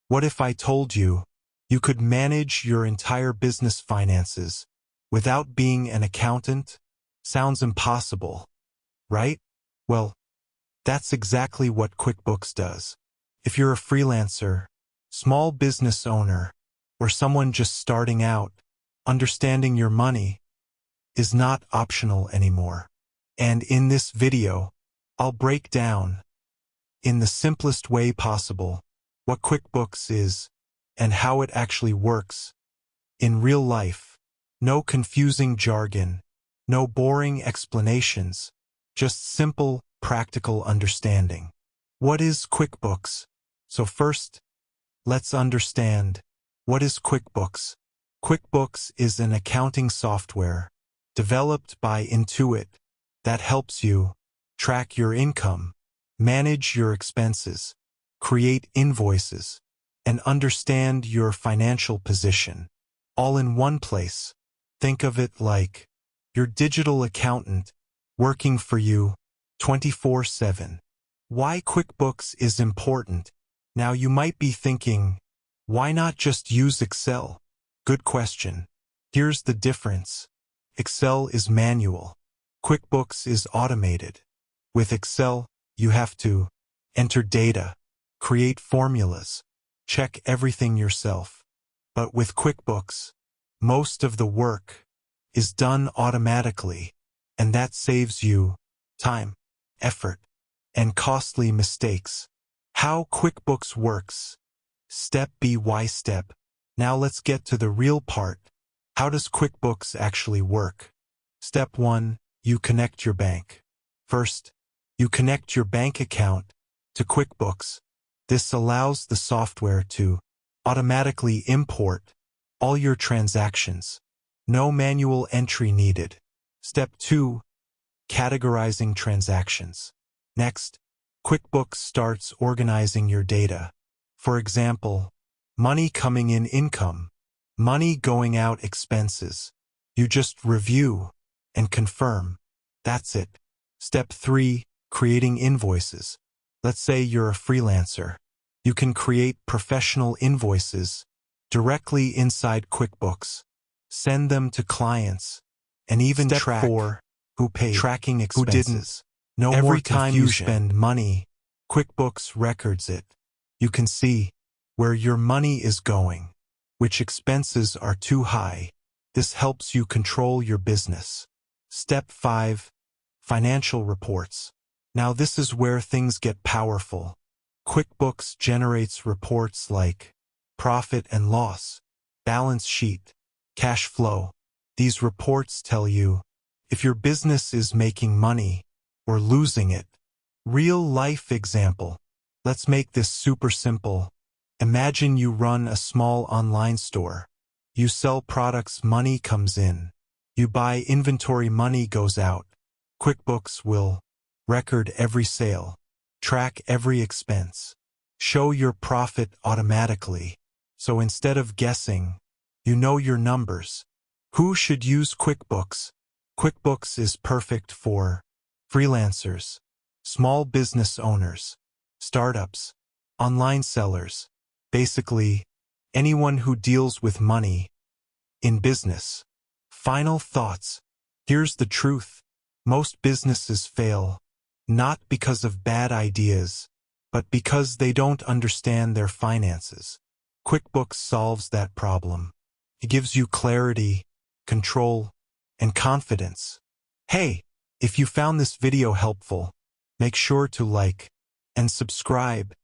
What if I told you you could manage your entire business finances without being an accountant? Sounds impossible, right? Well, that's exactly what QuickBooks does. If you're a freelancer, small business owner, or someone just starting out, understanding your money is not optional anymore. And in this video, I'll break down, in the simplest way possible, what QuickBooks is and how it actually works in real life. No confusing jargon, no boring explanations, just simple, practical understanding. What is QuickBooks? So first, let's understand, what is QuickBooks? QuickBooks is an accounting software developed by Intuit that helps you track your income, manage your expenses, create invoices, and understand your financial position, all in one place. Think of it like your digital accountant working for you 24/7. Why QuickBooks is important? Now you might be thinking, why not just use Excel? Good question. Here's the difference. Excel is manual. QuickBooks is automated. With Excel, you have to enter data, create formulas, check everything yourself. But with QuickBooks, most of the work is done automatically, and that saves you time, effort, and costly mistakes. How QuickBooks works. Step by step. Now let's get to the real part. How does QuickBooks actually work? Step 1. You connect your bank. First, you connect your bank account to QuickBooks. This allows the software to automatically import all your transactions. No manual entry needed. Step 2. Categorizing transactions. Next, QuickBooks starts organizing your data. For example, money coming in income, money going out expenses. You just review and confirm. That's it. Step 3. Creating invoices. Let's say you're a freelancer. You can create professional invoices directly inside QuickBooks, send them to clients, and even track Step 4. who paid, tracking Who didn't. expenses. No Every more time you confusion. spend money, QuickBooks records it. You can see where your money is going, which expenses are too high. This helps you control your business. Step 5. Financial reports. Now this is where things get powerful. QuickBooks generates reports like profit and loss, balance sheet, cash flow. These reports tell you if your business is making money or losing it. Real life example. Let's make this super simple. Imagine you run a small online store. You sell products, money comes in. You buy inventory, money goes out. QuickBooks will record every sale, track every expense, show your profit automatically. So instead of guessing, you know your numbers. Who should use QuickBooks? QuickBooks is perfect for freelancers, small business owners, startups, online sellers, basically anyone who deals with money in business. Final thoughts. Here's the truth. Most businesses fail, not because of bad ideas, but because they don't understand their finances. QuickBooks solves that problem. It gives you clarity, control, and confidence. Hey, if you found this video helpful, make sure to like and subscribe